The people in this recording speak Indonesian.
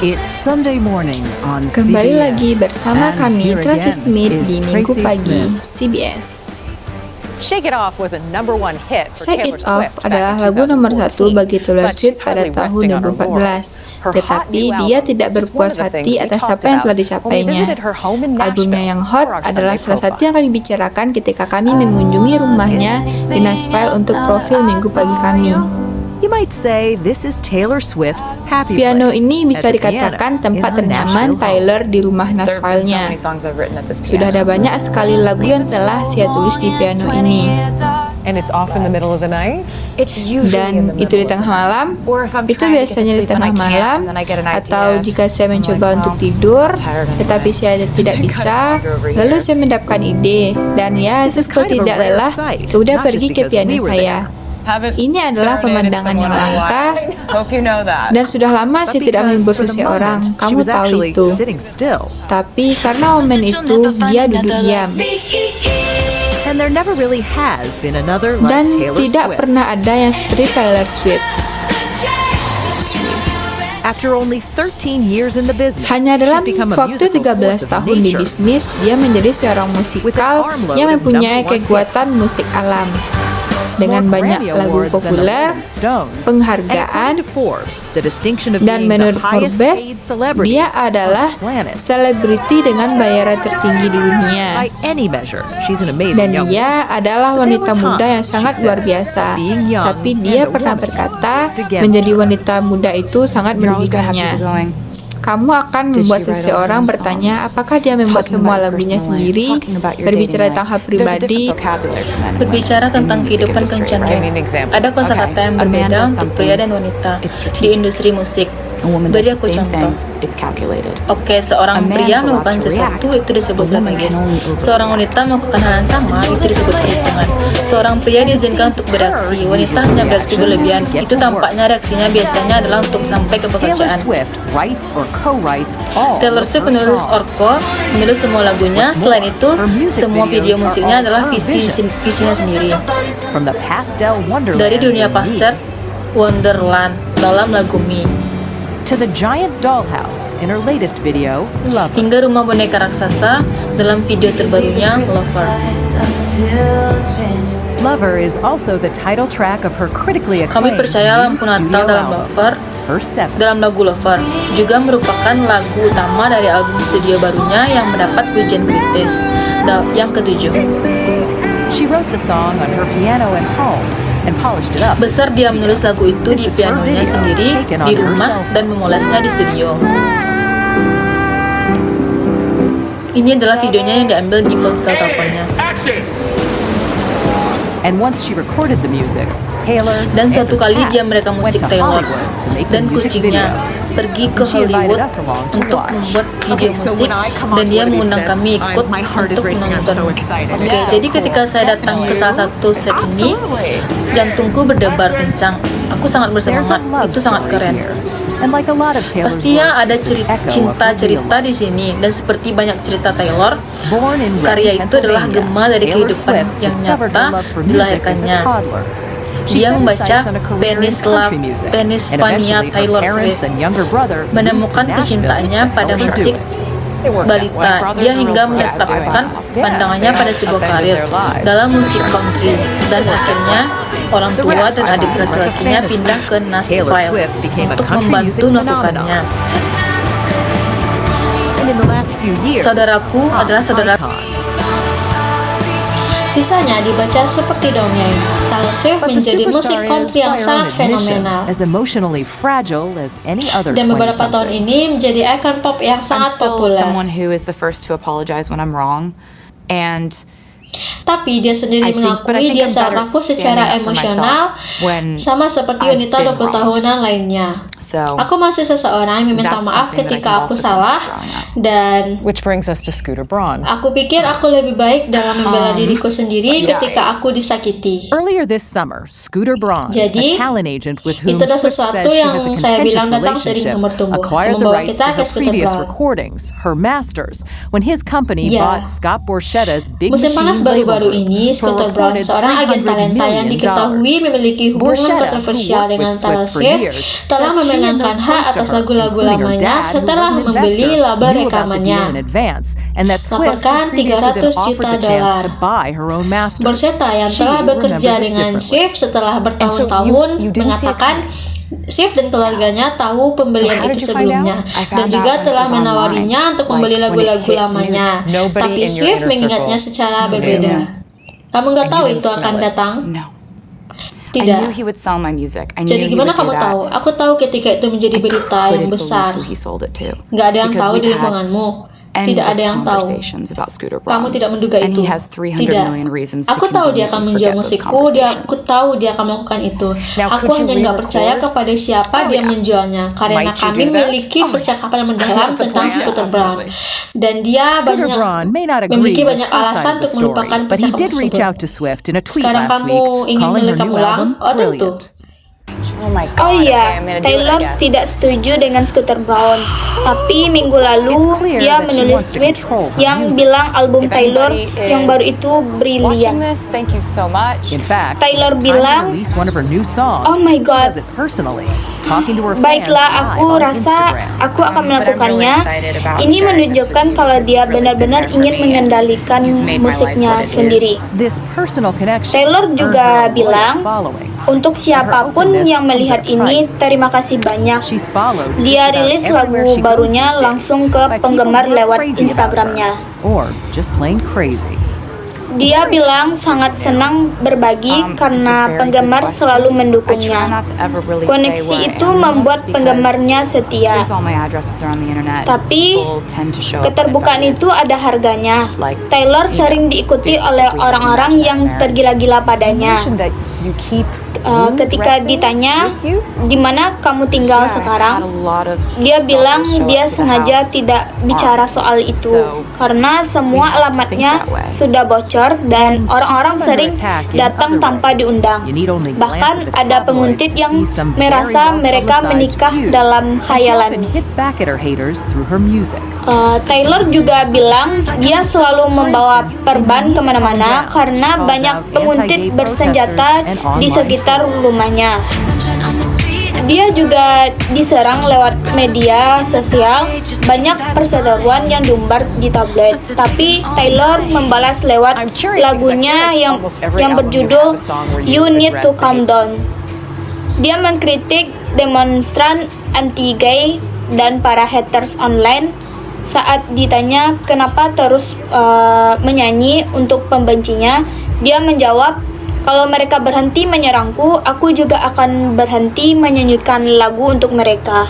It's Sunday morning on Kembali CBS, lagi bersama and kami here Transismit again di is Minggu Tracy Pagi Smith. CBS. Shake It Off was a number one hit for Shake Taylor It Off Swift adalah back in lagu nomor 1 2014, bagi Taylor but Swift she's pada hardly tahun resting on her laurels. 2014. Her hot Tetapi new dia album tidak was just one berpuas of the things hati we atas talked apa yang telah about when we dicapainya. visited her home in Albumnya Nashville yang hot for our adalah Sunday salah satu profile. yang kami bicarakan ketika kami mengunjungi rumahnya di Nashville untuk profil Minggu Pagi kami. You might say this is Taylor Swift's happy Piano place ini bisa at the piano dikatakan in tempat her ternyaman Nashville home. Tyler di rumah Nashville-nya. Sudah ada banyak sekali lagu yang telah saya tulis di piano ini. And it's off in the middle of the night? Dan itu di tengah malam, itu biasanya di tengah malam, atau jika saya mencoba untuk tidur, tetapi saya tidak bisa, lalu saya mendapatkan ide, dan ya, seperti tidak lelah, sudah pergi ke piano saya. Ini adalah pemandangan yang langka, dan sudah lama saya tidak menghibur seseorang, kamu tahu itu. Tapi karena momen itu, dia duduk diam. And there never really has been another like Dan Taylor tidak Swift. pernah ada yang seperti Taylor Swift. After only 13 years in the business, Hanya dalam she's become a waktu musical 13 force of tahun di nature. bisnis, dia menjadi seorang musikal yang mempunyai kekuatan musik alam. Dengan More banyak Grammy lagu awards than the populer, Rolling Stones. penghargaan, And according to Forbes, the distinction of dan being menurut the highest Forbes, paid celebrity dia adalah on the planet. selebriti dengan bayaran tertinggi di dunia. By any measure, she's an amazing Dan young dia woman. adalah But there wanita were muda yang times, sangat she luar says, biasa. being young Tapi and dia a pernah woman berkata, against menjadi her. wanita muda itu sangat merugikannya. Kamu akan membuat seseorang bertanya apakah dia membuat semua lagunya sendiri, berbicara tentang hal pribadi, Berbicara tentang kehidupan kencannya. Ada kosakata yang berbeda untuk pria dan wanita di industri musik. Beri aku contoh. Oke, seorang pria melakukan sesuatu itu disebut strategis. Seorang wanita melakukan hal yang sama itu disebut perhitungan. Seorang pria diizinkan untuk beraksi, wanita hanya beraksi berlebihan. Itu tampaknya reaksinya biasanya adalah untuk sampai ke Taylor pekerjaan. Swift writes or co-writes all Taylor of Swift her menulis songs. menulis semua lagunya. What's Selain more, itu, her music semua video videos are musiknya all adalah her vision. visinya sendiri. From the pastel wonderland Dari dunia in pastel Me Wonderland dalam lagu Me, to the giant dollhouse in her latest video, Lover. hingga rumah boneka raksasa dalam video terbarunya Lover. Lover is also the title track of her critically Kami acclaimed percaya new lampu Natal studio dalam album, Lover, her seventh. dalam lagu Lover, juga merupakan lagu utama dari album studio barunya yang mendapat pujian kritis, yang ketujuh. She wrote the song on her piano at home and polished it up. Besar dia menulis lagu itu di This is her pianonya video sendiri taken di on her rumah cell phone. dan memolesnya di studio. Ini adalah videonya yang diambil di ponsel teleponnya. And once she recorded the music, Taylor Dan and suatu her kali cast dia mereka went musik to Taylor Hollywood to make the dan music kucingnya video. pergi ke She invited Hollywood us along to untuk watch. membuat video musik dan dia mengundang kami ikut untuk menonton. Oke, jadi ketika saya datang ke salah satu set ini, jantungku berdebar kencang. Aku sangat There's a bersemangat. love Itu sangat story keren. here. And like a lot of Taylor's Pastinya work, ada it's an echo of cinta her real cerita life. di sini, dan seperti banyak cerita Taylor, Born in karya Reading, itu adalah Pennsylvania, gema dari Taylor kehidupan Swift yang discovered her nyata love for music as a dilahirkannya. toddler. She Dia set her membaca sights on a career in country music, and Pennsylvania eventually her Taylor parents Swift and younger brother moved to menemukan Nashville kecintaannya to pada help her musik do it. balita. Dia hingga menetapkan pandangannya pada sebuah karir dalam musik country, dan akhirnya orang tua dan adik laki-lakinya pindah ke Nashville untuk membantu melakukannya. And in the last few years, Saudaraku adalah saudara. Sisanya dibaca seperti dongeng. Taylor Swift but the menjadi musik superstar country yang is, by her own sangat admission, fenomenal. as emotionally fragile as any other Dan beberapa 20-something. tahun ini menjadi ikon pop yang I'm sangat still populer. someone who is the first to apologize when I'm wrong, and Tapi dia sendiri I mengakui think dia I'm sangat better rapuh secara standing up for emosional, myself when sama seperti I've wanita been 20 wronged. tahunan lainnya. So Aku masih seseorang yang meminta that's maaf something that I ketika can aku also salah, consider growing up. dan Which brings us to Scooter Braun. aku pikir aku lebih baik dalam membela diriku sendiri ketika aku disakiti. Earlier this summer, Scooter Braun, Jadi, a talent agent with whom itu adalah Swift says sesuatu she yang has a saya contentious bilang datang seiring relationship, bertumbuh, acquired the membawa rights kita to ke her Scooter previous Braun. recordings, her masters, when his company Ya. bought Scott Borchetta's big Musim panas machine baru-baru ini, Scooter Braun, seorang agen talenta yang diketahui memiliki hubungan kontroversial dengan Taylor Swift, telah memenangkan hak atas lagu-lagu lamanya setelah membeli label rekamannya. Laporkan $300 juta. Borchetta yang telah bekerja dengan Swift setelah bertahun-tahun mengatakan Swift dan keluarganya tahu pembelian itu sebelumnya dan juga telah menawarinya untuk membeli lagu-lagu lamanya. Tapi Swift mengingatnya secara berbeda. Kamu nggak tahu itu akan datang? Tidak. Jadi gimana kamu tahu? Aku tahu ketika itu menjadi berita yang besar. Nggak ada yang tahu di lingkunganmu. Tidak ada yang tahu. Kamu tidak menduga itu. Tidak. Aku tahu dia akan menjual musikku. Aku tahu dia akan melakukan itu. Aku hanya nggak percaya kepada siapa dia menjualnya. Karena kami memiliki percakapan yang mendalam tentang Scooter Braun. Dan dia memiliki banyak alasan untuk melupakan percakapan tersebut. Sekarang kamu ingin merekam ulang? Oh tentu. Oh iya, Taylor tidak setuju dengan Scooter Braun. Tapi minggu lalu dia menulis tweet yang bilang album Taylor yang baru itu brilian. Taylor bilang, "Oh my god. Baiklah, aku rasa aku akan melakukannya." Ini menunjukkan kalau dia benar-benar ingin mengendalikan musiknya sendiri. Taylor juga bilang, "Untuk siapapun yang melihat ini, terima kasih banyak." Dia rilis lagu barunya langsung ke penggemar lewat Instagramnya. Dia bilang sangat senang berbagi karena penggemar selalu mendukungnya. Koneksi itu membuat penggemarnya setia. Tapi keterbukaan itu ada harganya. Taylor sering diikuti oleh orang-orang yang tergila-gila padanya. Ketika ditanya di mana kamu tinggal sekarang, dia bilang dia sengaja tidak bicara soal itu karena semua alamatnya sudah bocor dan orang-orang sering datang tanpa diundang. Bahkan ada penguntit yang merasa mereka menikah dalam khayalan. Taylor juga bilang dia selalu membawa perban kemana-mana karena banyak penguntit bersenjata di sekitar rumahnya. Dia juga diserang lewat media sosial, banyak perseteruan yang diumbar di tabloid. Tapi Taylor membalas lewat lagunya yang berjudul You Need to Calm Down. Dia mengkritik demonstran anti-gay dan para haters online. Saat ditanya kenapa terus menyanyi untuk pembencinya, dia menjawab, "Kalau mereka berhenti menyerangku, aku juga akan berhenti menyanyikan lagu untuk mereka."